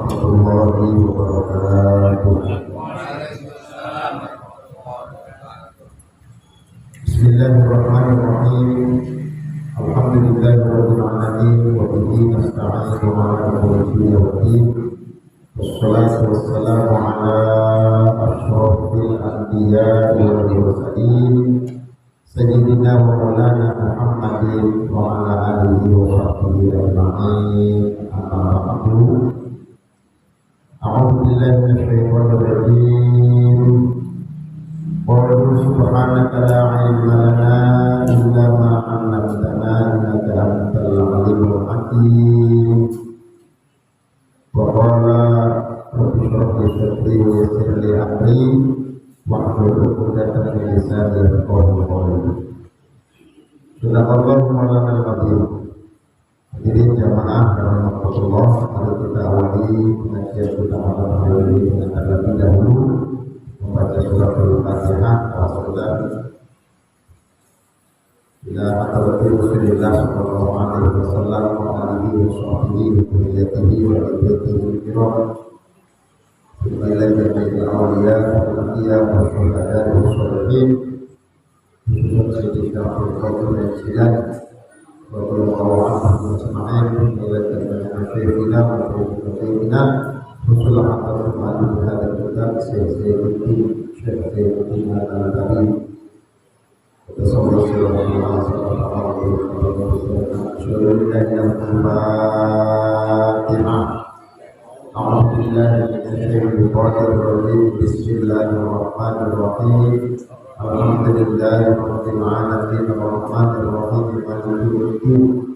warahmatullahi wabarakatuh. Bismillahirrahmanirrahim. Alhamdulillahirabbil alamin wa bihi nasta'inu ala umuri waddin. Wassalatu wassalamu ala asyrofil anbiya'i wal mursalin sayyidina wa maulana Muhammadin wa ala alihi wa sahbihi ajma'in. Amma ba'du. A'udzu billahi minasyaitonir rajim. Qul subhanaka la ilma lana illa ma 'allamtana innaka antal alimul hakim. Wa qala rabbi shrah li sadri wa yassir li amri wahlul 'uqdatam min lisani yafqahu qawli. Subhanallahu maulana al-azim. Hadirin jamaah rahmatullah, mari kita awali pengajian kita malam hari ini dengan terlebih dahulu membaca surah Al-Fatihah. Alhamdulillah ila hadrati Rasulillah sallallahu alaihi wasallam wa alihi wa sahbihi wa kulliyatihi wa ibadihi kiram wa ila jami'il awliya wal anbiya wa syuhada wa sholihin wa sayyidina Abdul dan Jilan wa sallallahu ajma'in wa ila jami'il syekhina wa syekhina Rasulullah sallallahu alaihi wasallam Sayyidina Syekh Al-Albani sallallahu alaihi wasallam. أعوذ بالله من الشيطان الرجيم. بسم الله الرحمن الرحيم. الحمد لله رب العالمين الرحمن الرحيم مالك يوم الدين.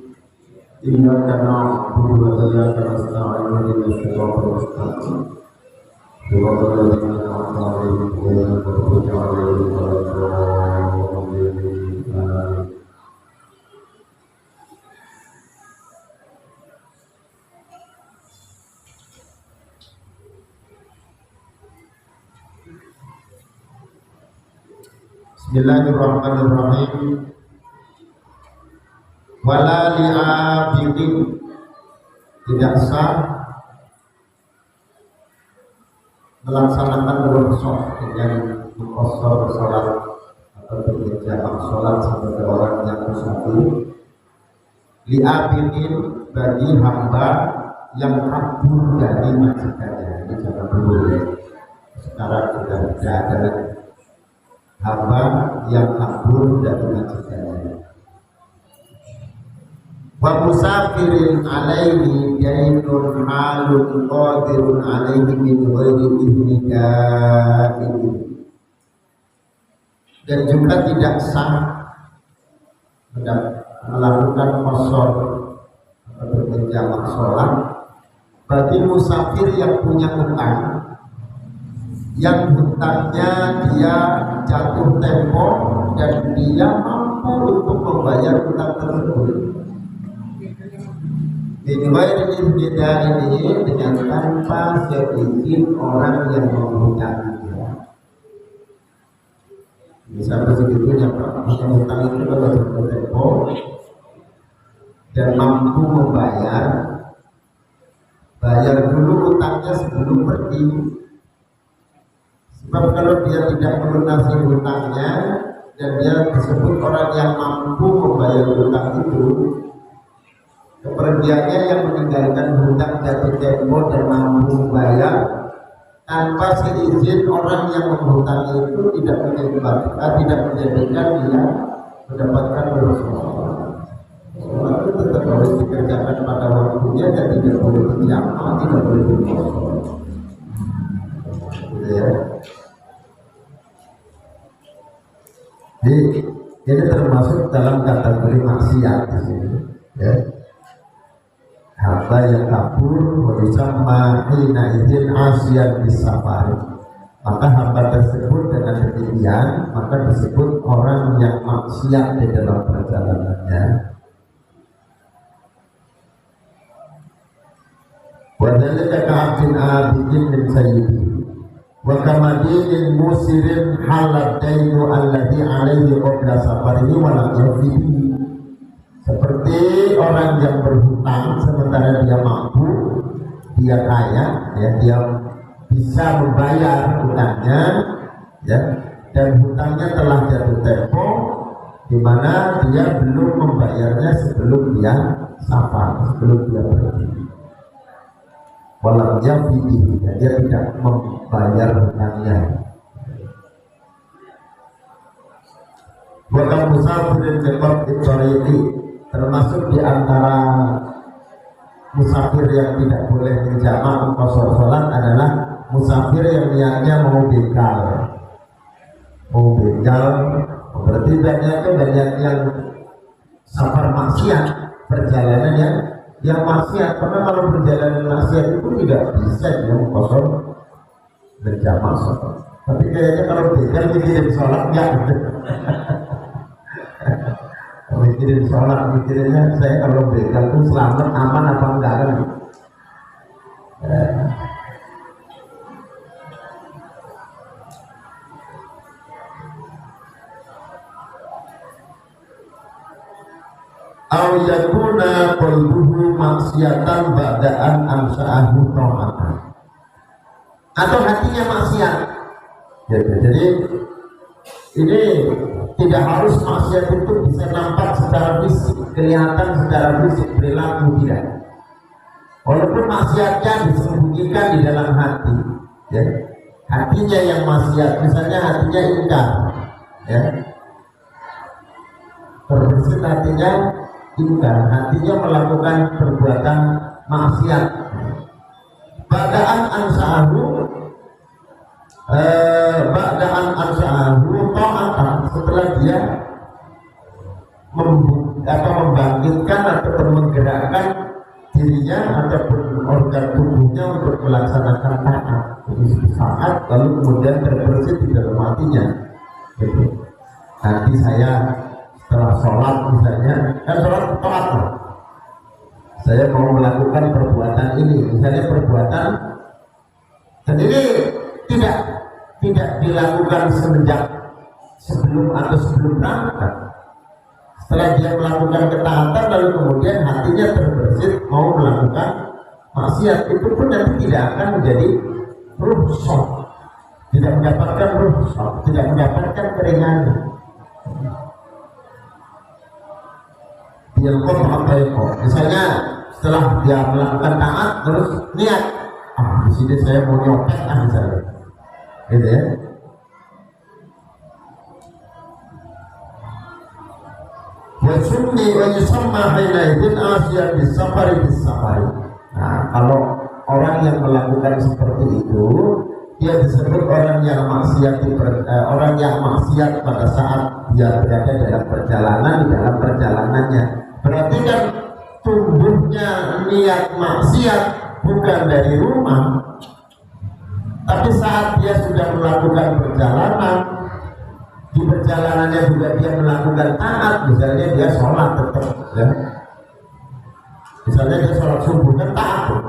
إياك نعبد وإياك نستعين اهدنا الصراط المستقيم صراط الذين أنعمت عليهم غير المغضوب عليهم ولا الضالين. Bismillahirrahmanirrahim. Wala li'abidin, tidak sah melaksanakan rukhsah dengan mengqashar salat atau berjamaah salat sebagai orang yang musafir. Li'abidin, bagi hamba yang kabur dari majikannya. Ini jangan dulu ya, sekarang sudah tidak ada lagi hamba yang kabur dari majikannya. Wa musafirin alaihi jainun halun qadirun alaihi min ghairi ihnika. Dan juga tidak sah melakukan qashar atau berjamaah sholat bagi musafir yang punya hutang, yang hutangnya dia jatuh tempo dan dia mampu untuk membayar hutang tersebut. Dinilai berbeda ini dengan tanpa seizin orang yang menghutangnya. Bisa begitunya Pak, yang hutang itu kalau jatuh tempo dan mampu membayar, bayar dulu hutangnya sebelum pergi. Sebab kalau dia tidak melunasi hutangnya dan dia disebut orang yang mampu membayar hutang itu, kepergiannya yang meninggalkan hutang jatuh tempo dan mampu membayar tanpa seizin orang yang menghutang itu tidak menjadikan dia mendapatkan dosa. Sholat itu tetap harus dikerjakan pada waktunya dan tidak boleh berjamaah, tidak boleh berpuasa. Gitu ya. Jadi ini termasuk dalam kategori maksiat di sini. Ya. Hamba yang kabur bersama hina izin asyian disafari, maka hamba tersebut dengan demikian maka disebut orang yang maksiat di dalam perjalanannya. Wadhalika ka'abdin abidin min sayyidi wa kamadinin musirin halat dainu alladhi alaihi qabla safarihi wa lam yafihi. Seperti orang yang berhutang sementara dia mampu, dia kaya, ya, dia bisa membayar hutangnya, ya, dan hutangnya telah jatuh tempo, di mana dia belum membayarnya sebelum dia safar, sebelum dia pergi. Walau dia tidak membayar hutangnya. Bukan musafirin cepat itu termasuk di antara musafir yang tidak boleh menjamak qasar salat adalah musafir yang niatnya mau begal. Berarti banyak yang safar maksiat, perjalanan yang maksiat. Karena kalau perjalanan maksiat itu tidak bisa dia mengqasar berjamak salat. Tapi kayaknya kalau begal mikirin sholat enggak. Mikirin sholat, mikirnya saya kalau begal itu selamat, aman apa enggak kan? Aw yakuna qalbuhu maksiatan ba'da'an amsa'ahu ta'atan. Atau hatinya maksiat. Ya, jadi ini tidak harus maksiat itu bisa nampak secara fisik, kelihatan secara fisik, perilaku tidak. Walaupun maksiatnya disembunyikan di dalam hati, ya. Hatinya yang maksiat, misalnya hatinya ingkar, ya. Terbesit hatinya ingkar, hatinya melakukan perbuatan maksiat. Ba'da'an ansa'ahu ta'atan, setelah dia membangkitkan ataupun menggerakkan dirinya ataupun organ tubuhnya untuk melaksanakan taat. Saat lalu kemudian terbersih di dalam hatinya. Gitu. Nanti saya setelah sholat misalnya, sholat taat, saya mau melakukan perbuatan ini, misalnya perbuatan, dan ini tidak dilakukan semenjak sebelum atau sebelum berangkat. Setelah dia melakukan ketaatan lalu kemudian hatinya terbersit mau melakukan maksiat, itu pun nanti tidak akan menjadi rukhsah, tidak mendapatkan rukhsah, tidak mendapatkan keringanan. Misalnya setelah dia melakukan taat terus niat, di sini saya mau nyopet misalnya, gitu ya. Wasumni wa yusamma hinaidin asya bisafari. Nah, kalau orang yang melakukan seperti itu, dia disebut orang yang maksiat pada saat dia berada dalam perjalanannya. Berarti kan tumbuhnya niat maksiat bukan dari rumah, tapi saat dia sudah melakukan perjalanan, di perjalanannya juga dia melakukan taat, misalnya dia sholat tetap, ya. Misalnya dia sholat subuh kan taat,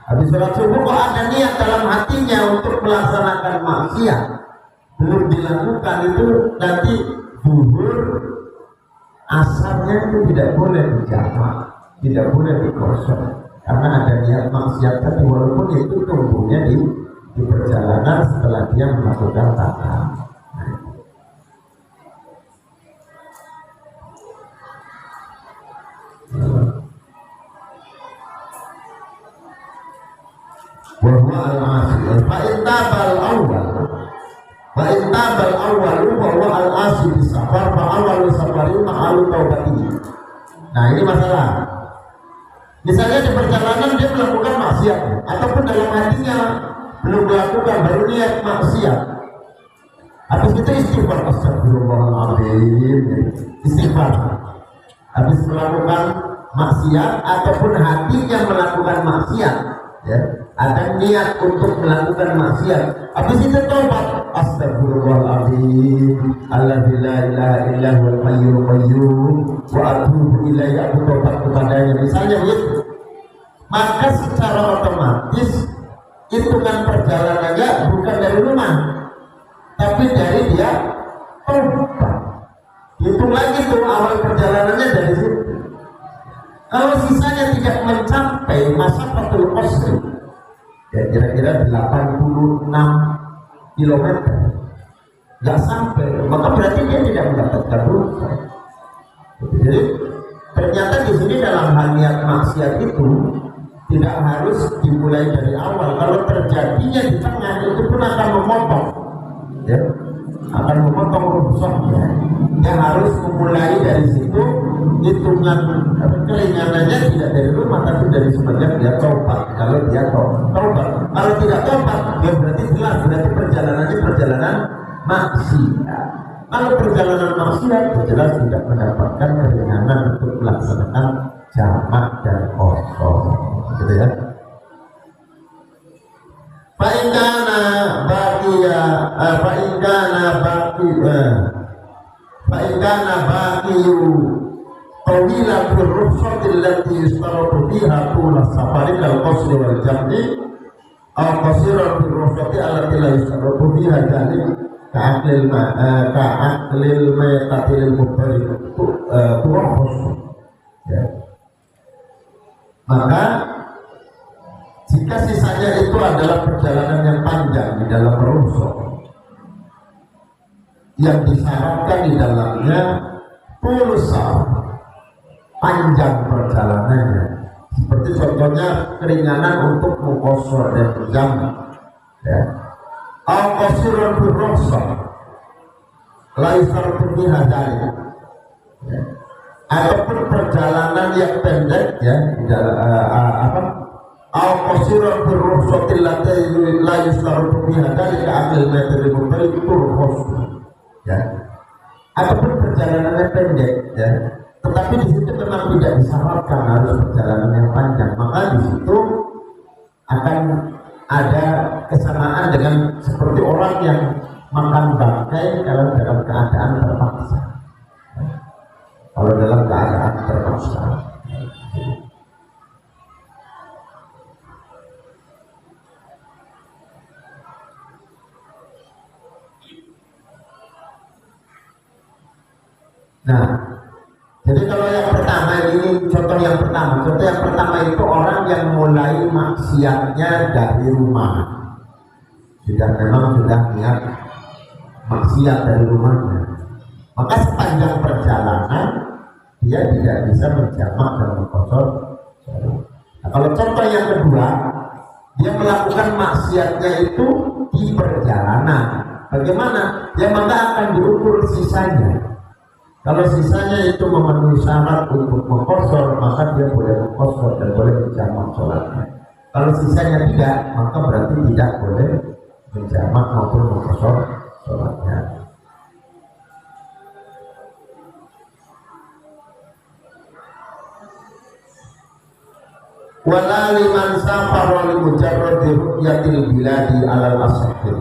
habis sholat subuh kok ada niat dalam hatinya untuk melaksanakan maksiat, belum dilakukan, itu nanti zuhur asarnya itu tidak boleh dijamak, tidak boleh dikosong, karena ada niat maksiat tadi, walaupun itu tumbuhnya di perjalanan setelah dia melakukan taat. Bahwa al-asir fa'intabal awal bahwa al-asir disafar fa'awal safari ma'alu taubati. Nah, ini masalah. Misalnya di perjalanan dia melakukan maksiat, ataupun dalam hatinya belum melakukan, baru niat maksiat, habis itu istighfar, astagfirullahaladzim, istighfar. Habis melakukan maksiat ataupun hatinya melakukan maksiat, ya, ada niat untuk melakukan maksiat, habis itu tobat, astagfirullahaladzim, alladzi la ilaha illa huwal hayyul qayyum wa atubu ilaihi, aku tobat kepadanya, misalnya begitu. Maka secara otomatis hitungan perjalanannya bukan dari rumah, tapi dari dia tobat. Hitung lagi tuh awal perjalanannya dari situ. Kalau sisanya tidak mencapai masa fatul qasri, ya kira-kira 86 kilometer, nggak sampai, maka berarti dia tidak mendapatkan rukhsah. Jadi ternyata di sini dalam hal niat maksiat itu tidak harus dimulai dari awal. Kalau terjadinya di tengah itu pun akan memotong, ya, akan memotong rukhsahnya. Dia harus memulai dari situ, hitungan keringanannya tidak dari rumah tapi dari semenjak dia taubat. Kalau dia taubat, kalau tidak taubat, ya berarti jelas berarti perjalanannya perjalanan maksiat. Kalau perjalanan maksiat jelas tidak mendapatkan keringanan untuk melaksanakan jamak dan qasar, gitu ya. Fa'ingkana baqiya, fa'ingkana baqiyu qawilan fil rukhsati allati yustaratu fiha tula safari kal qasri wal jam'i aw qasiran fil rukhsati allati la yustaratu fiha jam'i ka'aklil ma'tatil mubari tu'ahus, ya. Maka jika sisanya itu adalah perjalanan yang panjang di dalam rukhsah yang disyaratkan di dalamnya pulsa panjang perjalanannya, seperti contohnya keringanan untuk mengqasar dan jam, ya. Al-qasirun bil rukhsah la yusarfu fiha dzalik, ya. Ataupun perjalanan yang pendek, ya, al-qasirun bil rukhsah allati la yusarfu fiha dzalik ka'amil metri mubalik itu rukhsah, ya. Ataupun perjalanannya pendek, ya, tetapi di situ memang tidak disyaratkan harus perjalanan yang panjang, maka di situ akan ada kesamaan dengan seperti orang yang makan bangkai kalau dalam keadaan terpaksa. Kalau dalam keadaan terpaksa. Nah, jadi kalau yang pertama ini contoh yang pertama itu orang yang mulai maksiatnya dari rumah, sudah niat maksiat dari rumahnya, maka sepanjang perjalanan dia tidak bisa menjamak dan mengqasar. Nah, kalau contoh yang kedua, dia melakukan maksiatnya itu di perjalanan, bagaimana? Ya maka akan diukur sisanya. Kalau sisanya itu memenuhi syarat untuk mengqasar, maka dia boleh mengqasar dan boleh menjamak sholatnya. Kalau sisanya tidak, maka berarti tidak boleh menjamak maupun mengqasar sholatnya. Wala liman safara li mujarradi ru'yatil biladi alal asahhin,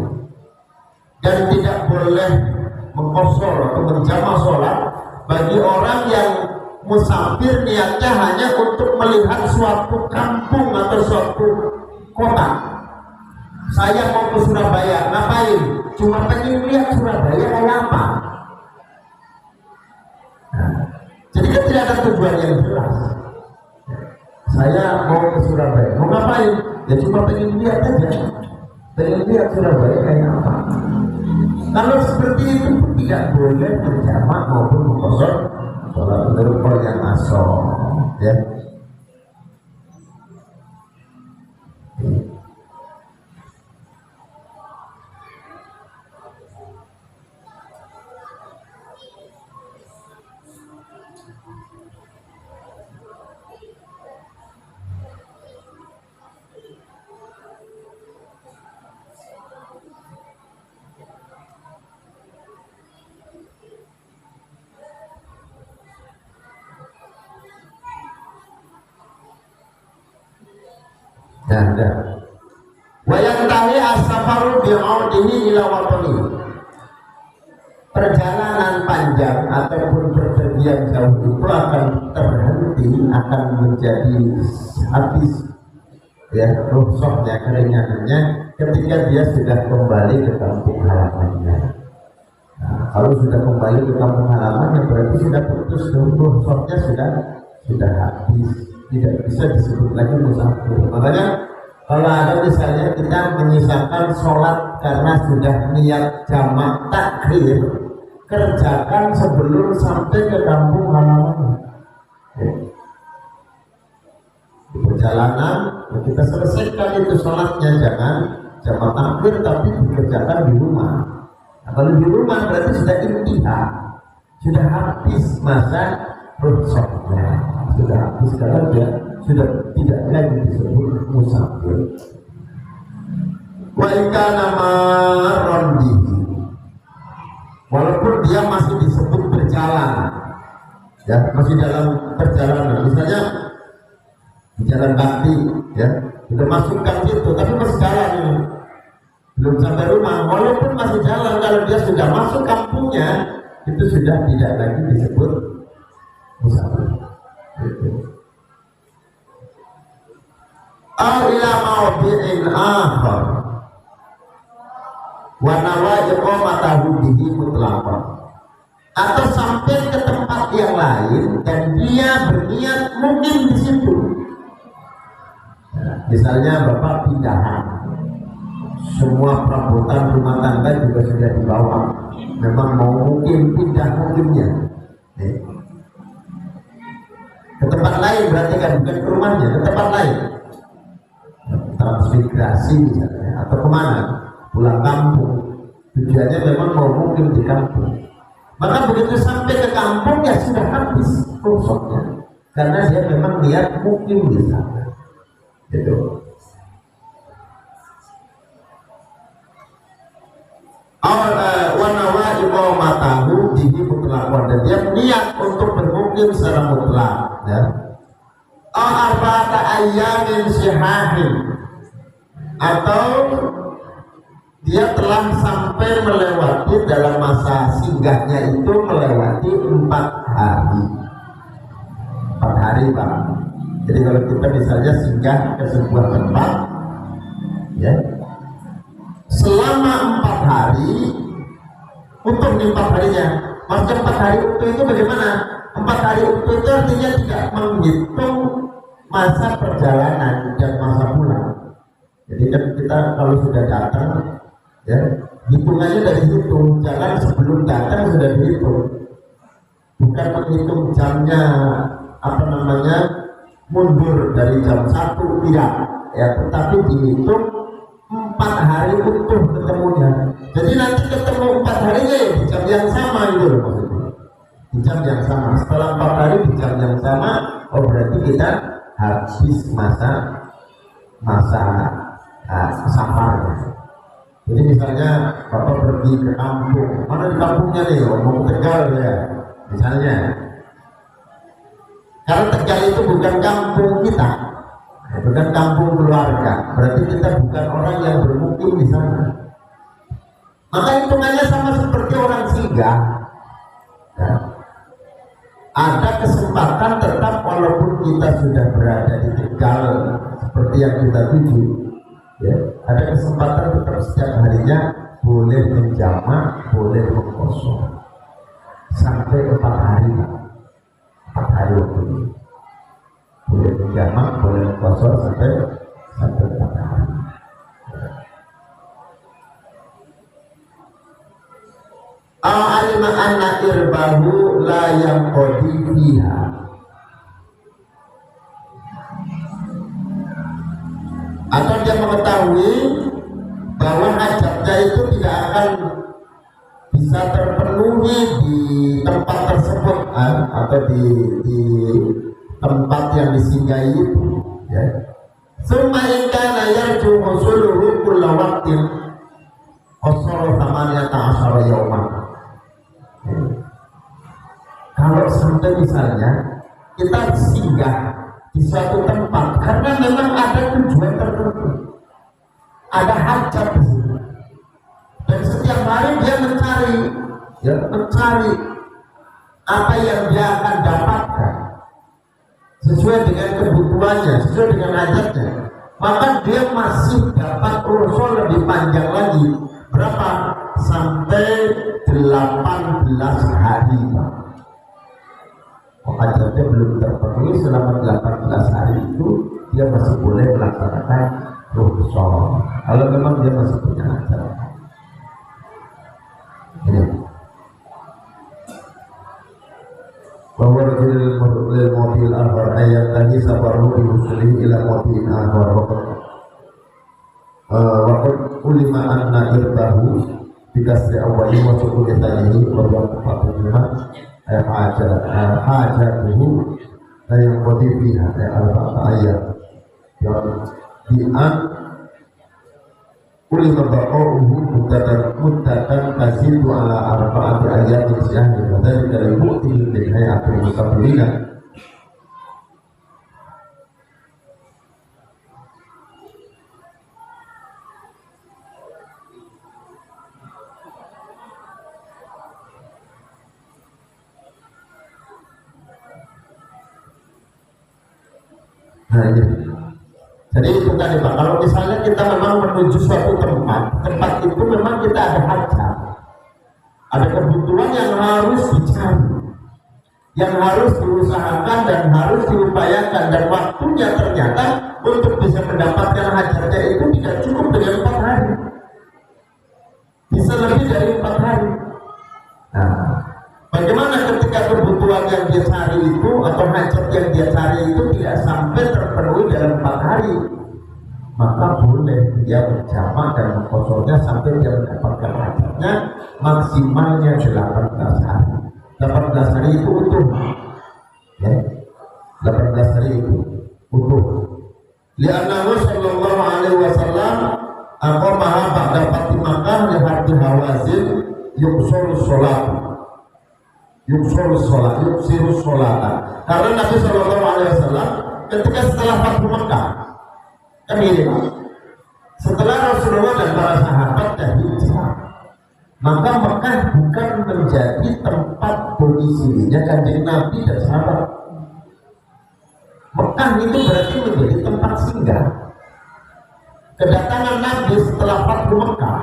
dan tidak boleh mengqasar atau menjamak sholat bagi orang yang musafir niatnya hanya untuk melihat suatu kampung atau suatu kota. Saya mau ke Surabaya, ngapain? Cuma pengen lihat Surabaya kayak apa. Nah, jadi kan tidak ada tujuan yang jelas. Saya mau ke Surabaya, mau ngapain? Ya cuma pengen lihat aja, pengen lihat Surabaya kayak apa. Kalau seperti itu tidak boleh menjamak maupun mengqasar sholat menurut qol yang ashah, ya. Wa yantahi as-safaru bi'audihi ila watani. Perjalanan panjang ataupun perpergian jauh itu akan terhenti, akan menjadi habis, ya, rukhsahnya, keringanannya ketika dia sudah kembali ke kampung halamannya. Nah, kalau sudah kembali ke kampung halamannya berarti sudah putus, rukhsahnya sudah habis, tidak bisa disebut lagi musafir. Makanya Kalau ada misalnya kita menyisakan sholat karena sudah niat jamak takhir, kerjakan sebelum sampai ke kampung halaman. Di perjalanan kita selesaikan itu sholatnya, jangan jamak takhir tapi dikerjakan di rumah. Nah, kalau di rumah berarti sudah intihar, sudah habis masa rukhsahnya, sudah habis karena dia sudah tidak lagi disebut musafir. Wa ikana marondihi, walaupun dia masih disebut berjalan, ya masih dalam perjalanan, misalnya di jalan bakti, ya sudah masukkan situ, tapi masih jalan ini, belum sampai rumah, walaupun masih jalan, kalau dia sudah masuk kampungnya, itu sudah tidak lagi disebut musafir. Ila mawdi'in akhar wa nawa iqamatahu bihi mutlaqan, atau sampai ke tempat yang lain dan dia berniat mungkin di situ. Misalnya bapak pindahan, semua perabotan rumah tangga juga sudah dibawa, memang mau mungkin pindah mungkinnya ke tempat lain, berarti kan bukan ke rumahnya, ke tempat lain, transmigrasi misalnya, atau kemana, pulang kampung, tujuannya memang mau mungkin di kampung. Maka begitu sampai ke kampung ya sudah habis rukhsahnya, karena dia memang niat mungkin di sana. Gitu. Wanawa iqamatahu bihi mutlaqan, dan dia niat untuk bermukim secara mutlak, ya. Arba'ata ayyamin sihahin, atau dia telah sampai melewati dalam masa singgahnya itu melewati 4 hari. 4 hari Pak. Jadi kalau kita misalnya singgah ke sebuah tempat, ya, selama 4 hari, untuk 4 harinya, maksudnya 4 hari utuh itu bagaimana? 4 hari utuh itu artinya tidak menghitung masa perjalanan dan masa pulang. Jadi kan kita kalau sudah datang, ya hitungannya dari situ, jangan sebelum datang sudah dihitung, bukan menghitung jamnya mundur dari jam 1, tidak, ya, tetapi dihitung 4 hari utuh ketemunya. Jadi nanti ketemu 4 harinya ya di jam yang sama itu loh maksudnya, di jam yang sama. Setelah 4 hari di jam yang sama, oh berarti kita habis masa safarnya. Jadi misalnya bapak pergi ke kampung, mana di kampungnya nih, mau ke Tegal ya, misalnya. Karena Tegal itu bukan kampung kita, bukan kampung keluarga, berarti kita bukan orang yang bermukim di sana. Maka hitungannya sama seperti orang singgah. Ya. Ada kesempatan tetap walaupun kita sudah berada di Tegal seperti yang kita tuju, ya, ada kesempatan tetap setiap harinya boleh menjamak, boleh mengkosong sampai 4 hari, 4 hari waktu ini. Boleh menjamak, boleh mengkosong sampai 4 hari. Alima anna irbahu la yanqadi fiha, atau dia mengetahui bahwa hajatnya itu tidak akan bisa terpenuhi di tempat tersebut, atau di tempat yang disinggahi itu, ya. Summa in kana yarju husuluhu kulla waqtin qasara 18 yawman. Kalau sampai misalnya kita singgah di suatu tempat karena memang ada tujuan tertentu, ada hajat di situ, dan setiap hari dia mencari apa yang dia akan dapatkan sesuai dengan kebutuhannya, sesuai dengan hajatnya, maka dia masih dapat urusan lebih panjang lagi. Berapa? Sampai 18 hari. Hajatnya belum terpenuhi selama 18 hari itu, dia masih boleh melaksanakan rukhsah. Kalau memang dia masih punya hajat. Ini bahwa rajulil mobil akhar ayat tadi sabaru bimuslihi ila mobil akhar waqad ulima anna irbahu bikasri awali wa sukuni tanihi wa waqatuhuma hajatuhu la yanqadi fiha al-ba'a ayat bi'an ulima baqa'uhu muddatan tazidu ala arba'ati ayatin syahri wa dhalika al-mu'til min hayatil musafirina. Nah ini. Jadi itu tadi Pak, kalau misalnya kita memang menuju suatu tempat itu memang kita ada hajat, ada kebutuhan yang harus dicari, yang harus diusahakan dan harus diupayakan, dan waktunya ternyata untuk bisa mendapatkan hajatnya itu tidak cukup dengan 4 hari, bisa lebih dari 4 hari. Nah, bagaimana ketika kebutuhan yang dia cari itu atau hajat yang dia cari itu tidak sampai terpenuhi dalam 4 hari, maka boleh dia berjamaah dan mengkosornya sampai dia mendapatkan hajatnya maksimalnya 18 hari. 18 hari itu utuh, ya. 18 hari itu utuh. Li'annahu sallallahu alaihi wasallam aqamaha ba'da fatih Makkah li harbi Hawazin yuqsirus sholat. Karena Nabi Shallallahu Alaihi Wasallam ketika setelah Fathu Makkah, kan ini Pak, setelah Rasulullah dan para sahabat dah hijrah, maka Makkah bukan menjadi tempat domisilinya Kanjeng Nabi dan sahabat. Makkah itu berarti menjadi tempat singgah. Kedatangan Nabi setelah Fathu Makkah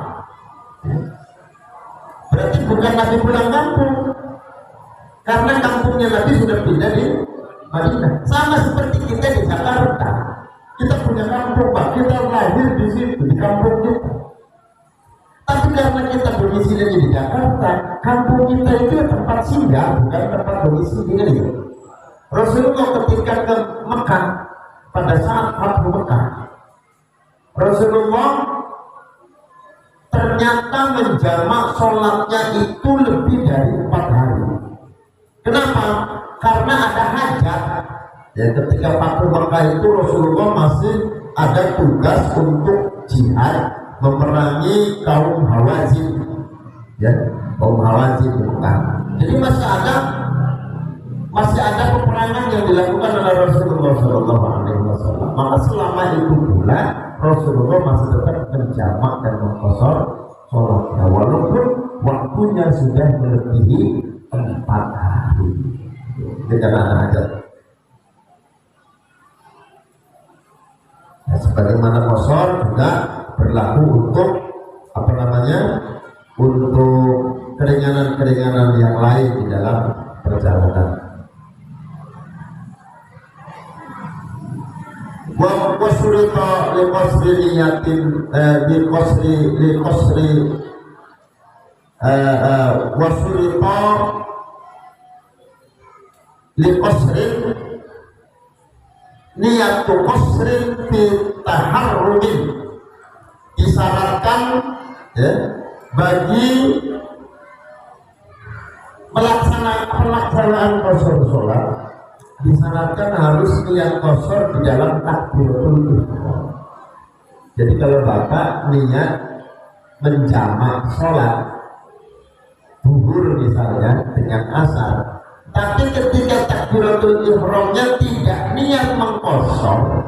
berarti bukan Nabi pulang kampung, karena kampungnya Nabi sudah pindah di Madinah. Sama seperti kita di Jakarta, kita punya kampung Pak, kita lahir di situ, di kampung kita. Tapi karena kita domisili di Jakarta, kampung kita itu tempat singgah, bukan tempat domisili. Rasulullah ketika ke Mekah, pada saat Fathu Mekah, Rasulullah ternyata menjamak sholatnya itu lebih dari 4 hari. Kenapa? Karena ada hajat. Ya, ketika Fathu Makkah itu Rasulullah masih ada tugas untuk jihad memerangi kaum Hawazin, ya, kaum Hawazin di Mekah. Jadi masih ada peperangan yang dilakukan oleh Rasulullah SAW. Maka selama itu pula Rasulullah masih tetap menjamak dan mengqashar sholatnya, walaupun waktunya sudah melebihi 4 hari. Kita hajat. Nah, sebagaimana qashar juga berlaku untuk untuk keringanan-keringanan yang lain di dalam perjalanan. Wa surita li qasri niyatin bi qasri li qasri wa surita li qasri niyatu qasri fi taharrumin, disyaratkan, ya, bagi pelaksanaan qashar sholat, disyaratkan harus niat qashar di dalam takbiratul ihram. Jadi kalau Bapak niat menjamak sholat zuhur misalnya dengan asar, tapi ketika takbiratul ihramnya tidak niat mengqashar,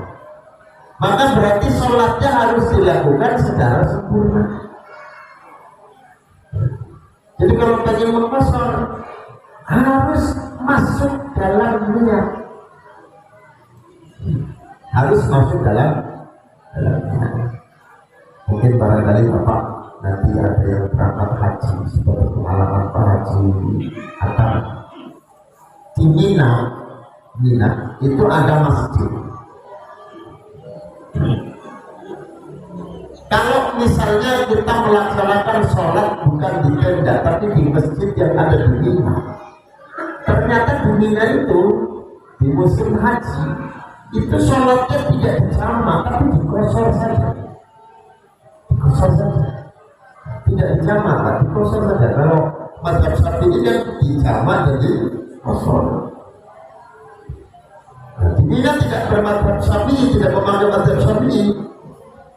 maka berarti sholatnya harus dilakukan secara sempurna. Jadi kalau pengen mengqashar harus masuk dalam niat, harus masuk dalam niat. Mungkin barangkali Bapak nanti ada yang berangkat haji sebagai pengalaman Pak Haji atau di Mina itu ada masjid. Kalau misalnya kita melaksanakan sholat bukan di tenda tapi di masjid yang ada di Mina, ternyata di Mina itu di musim haji itu sholatnya tidak dijamak tapi dikosor saja, tidak dijamak, dikosor saja. Kalau mazhab Syafi'i kan dijamak jadi kosor. Nah, di Mina tidak bermadzhab Syafi'i, tidak memakai mazhab Syafi'i,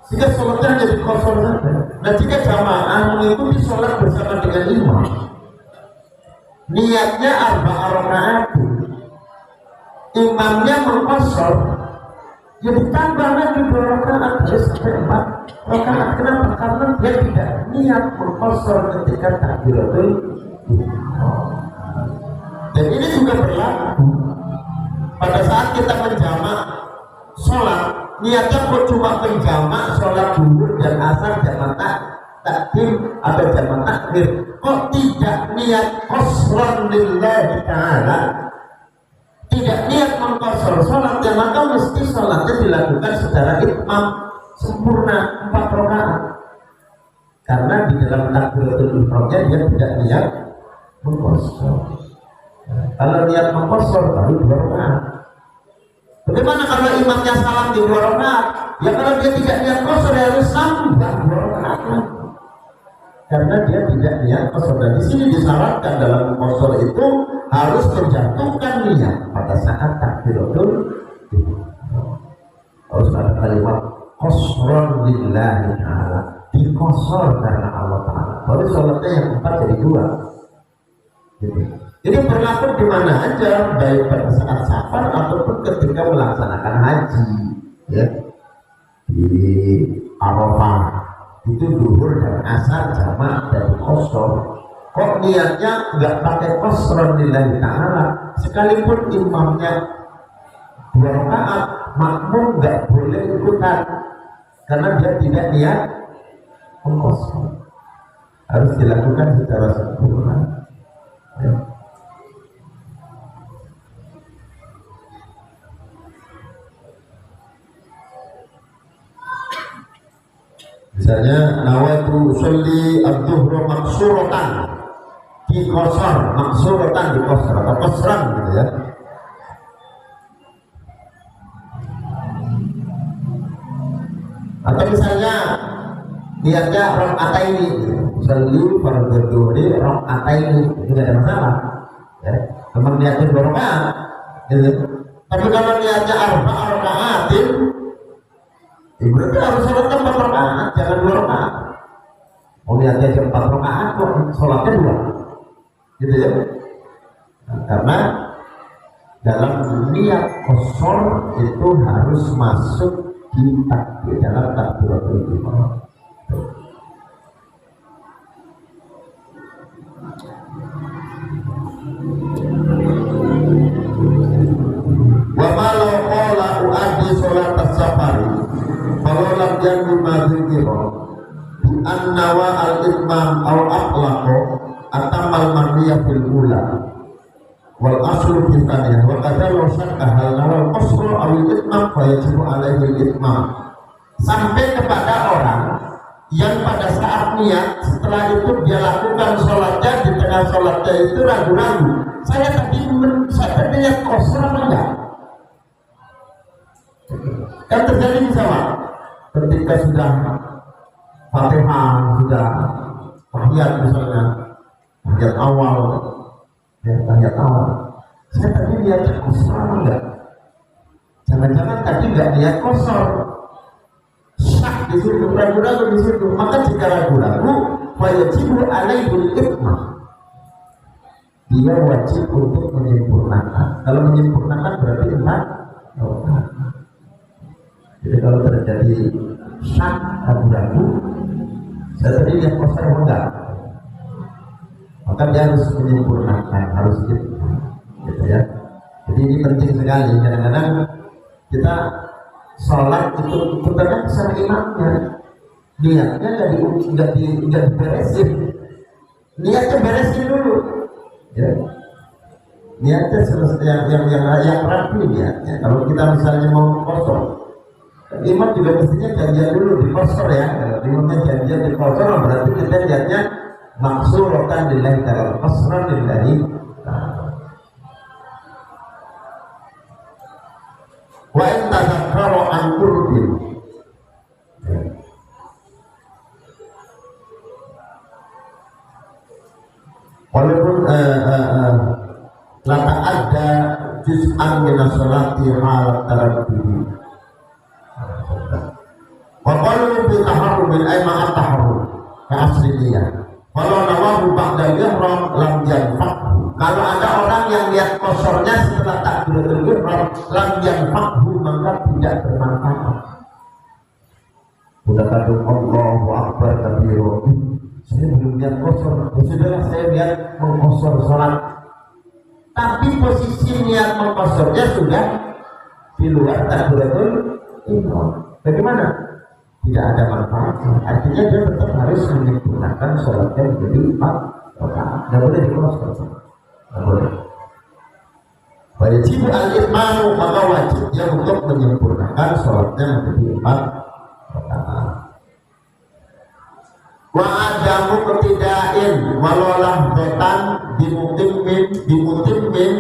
sehingga sholatnya hanya dikosor saja. Nah, jika jamaah mengikuti sholat bersama dengan imam, niatnya arba'a rakaat, imamnya mengkosor, ya ditambah lagi 2 rakaat, jadi sampai 4 rakaat. Kenapa? Karena dia tidak niat mengkosor ketika takbiratul ihram. Dan ini juga berlaku pada saat kita menjamak sholat, niatnya kok cuma menjamak sholat zuhur dan asar jamak takdim atau jamak takhir, kok tidak niat qasran lillahi ta'ala, tidak niat mengkosor sholat, ya maka mesti sholatnya dilakukan secara itmam sempurna 4 rakaat. Karena di dalam takbiratul ihramnya dia tidak niat mengkosor. Kalau niat mengkosor baru 2 rakaat. Bagaimana kalau imamnya salam di 2 rakaat? Ya kalau dia tidak niat kosor ya harus nambah 2 rakaat. Karena dia tidak niat kosor. Dan di sini disyaratkan dalam kosor itu harus menjatuhkan niat pada saat takbiratul ihram. Harus ada kalimat qasran lillahi ta'ala, dikosor karena Allah Ta'ala. Baru sholatnya yang 4 jadi 2. Jadi berlaku di mana aja, baik pada saat safar ataupun ketika melaksanakan haji, ya. Di Arafah itu zuhur dan asar jamak dan kosor. Kok niatnya nggak pakai qasran lillahi ta'ala, sekalipun imamnya 2 rakaat, makmum nggak boleh ikutan karena dia tidak niat mengkosor. Harus dilakukan secara sempurna, ya. Misalnya nawaitu usolli ad-dhuhra maksuratan, dikosor, maksuratan dikosor atau kosran gitu ya. Atau misalnya niatnya rakaataini, usolli fardhu dhuhri rakaataini, itu tidak ada masalah, ya. Memang niatnya 2 rakaat, gitu. Tapi kalau niatnya arba'a rakaatin, berarti harus sholatnya 4 rakaat, jangan 2 rakaat. Mau niatnya 4 rakaat kok sholatnya 2, gitu ya. Nah, karena dalam niat kosor itu harus masuk di takbir dalam takbiratul ihram. Wa malau qala uaddi sholat as-safari kalau lam yanwi ma dzikra bi annawa al-itmam aw aqlaqo atamal manwiya fil ula wal aslu fi tsaniyah wa kadza law syakka hal nawal qasru aw al-itmam fa yajibu alaihi al-itmam. Sampai kepada orang yang pada saat niat setelah itu dia lakukan sholatnya, di tengah sholatnya itu ragu-ragu, saya tadi niat qasr apa enggak? Kan terjadi misalnya ketika sudah Fatihah, sudah tahiyat misalnya, tahiyat awal, ya, tahiyat awal, saya tadi niat kosor enggak? Jangan-jangan tadi enggak niat kosor, syak di situ, ragu-ragu di situ. Maka jika ragu-ragu, wajibu alaihul itmam, dia wajib untuk menyempurnakan. Kalau menyempurnakan berarti 4. Jadi kalau terjadi syak, ragu-ragu, saya tadi lihat kosor enggak, maka dia harus menyempurnakan, harus gitu ya. Jadi ini penting sekali. Kadang-kadang kita sholat itu bertanya sama imamnya, niatnya nggak diberesin, niatnya beresin dulu, ya. Niatnya yang rapi niatnya. Kalau kita misalnya mau kosor, Imam juga mestinya janjian dulu di kosor ya. Kalau imamnya janjian di kosor berarti kita lihatnya maksuratan lillahi ta'ala, qasran lillahi ta'ala. Wa in tadzakkara an qurbin, walaupun lata ada juz'an min as-salati halat taraddudi wa qalu bi taharrum min ay ma'a taharrum ka asliyah walau nawahu ba'da ihram lam yanfa'hu. Kalau ada orang yang lihat kosornya setelah takbiratul ihram lam yanfa'hu, maka tidak bermanfaat. Udah kadung Allahu Akbar kabiru, saya belum lihat kosor, ya sudahlah saya lihat mengkosor sholat, tapi posisi niat mengkosornya sudah di luar takbiratul ihram. Bagaimana? Tidak ada manfaatnya. Artinya dia tetap harus menyempurnakan sholatnya menjadi 4 rakaat. Tidak boleh dikosor. Tidak boleh. Wajib al-itmamu, maka wajibnya untuk menyempurnakan sholatnya menjadi 4 rakaat. Wa adamu ketidain walolah betan dimutimmin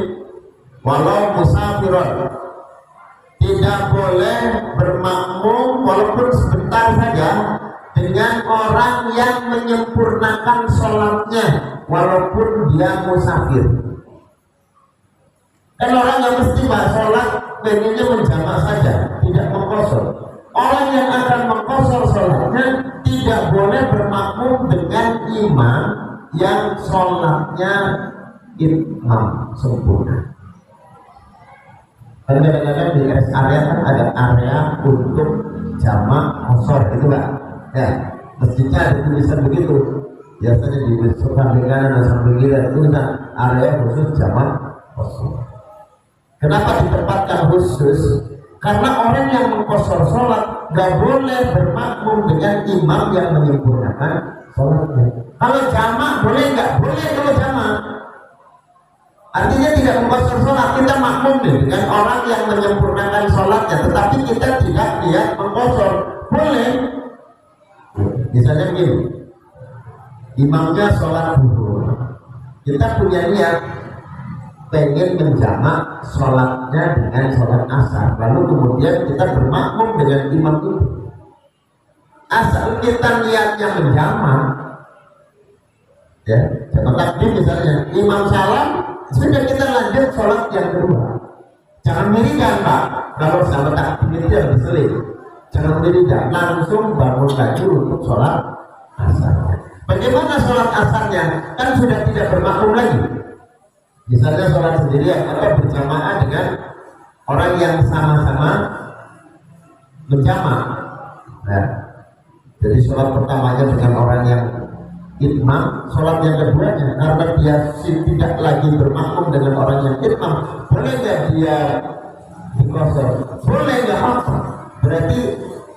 walau musafiron. Tidak boleh bermakmum walaupun sebentar saja dengan orang yang menyempurnakan sholatnya walaupun dia musafir. Kan orang yang mesti sholat pengennya menjamak saja, tidak mengkosor. Orang yang akan mengkosor sholatnya tidak boleh bermakmum dengan imam yang sholatnya itmam sempurna. Dan kadang-kadang di rest area kan ada area untuk jamak kosor, gitu Pak. Ya, masjidnya ada tulisan begitu. Biasanya di samping kanan dan samping kiri itu area khusus jamak kosor. Kenapa ditempatkan khusus? Karena orang yang mengkosor sholat gak boleh bermakmum dengan imam yang menyempurnakan sholatnya. Kalau jamak boleh nggak? Boleh kalau jamak. Artinya tidak mengkosor sholat, kita makmum dengan orang yang menyempurnakan sholatnya, tetapi kita tidak niat mengkosor. Boleh. Misalnya begini, imamnya sholat zuhur, kita punya niat pengen menjamak sholatnya dengan sholat asar, lalu kemudian kita bermakmum dengan imam itu. Asal kita niatnya menjamak, ya, jamak takdim misalnya, imam salam, sudah kita lanjut sholat yang kedua. Jangan mirikan Pak, kalau sama takdim itu yang diseling. Jangan mirikan, langsung bangun lagi untuk sholat asarnya. Bagaimana sholat asarnya? Kan sudah tidak bermakmum lagi. Misalnya sholat sendirian atau berjamaah dengan orang yang sama-sama menjamak. Nah, jadi sholat pertamanya dengan orang yang itmam, sholat yang keduanya karena dia tidak lagi bermakmum dengan orang yang itmam, boleh nggak dia dikosor? Boleh nggak apa? Berarti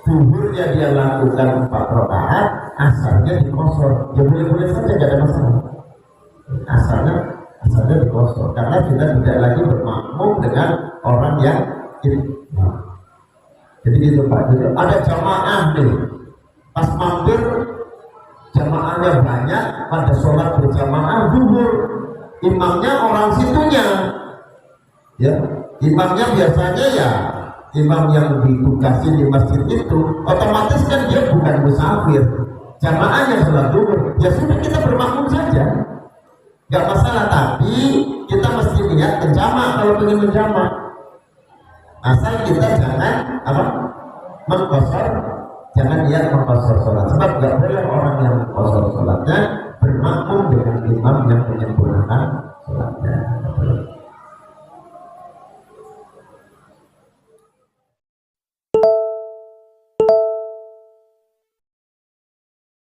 zuhurnya dia lakukan 4 rakaat, asarnya dikosor. Ya boleh-boleh saja, nggak ada masalah. Asalnya dikosor karena kita tidak lagi bermakmum dengan orang yang itmam. Jadi gitu Pak. Jadi ada jamaah nih, pas mampir jamaahnya banyak pada sholat berjamaah zuhur, imamnya orang situnya, ya imamnya biasanya ya imam yang ditugasi di masjid itu, otomatis kan dia bukan musafir, jamaahnya sholat zuhur, ya sudah kita bermakmum saja, nggak masalah. Tapi kita mesti lihat menjamak kalau ingin menjamak, asal kita jangan mengkosor. Jangan niat mengkosor sholat, sebab tidak boleh orang yang mengkosor sholatnya bermakmum dengan imam yang menyempurnakan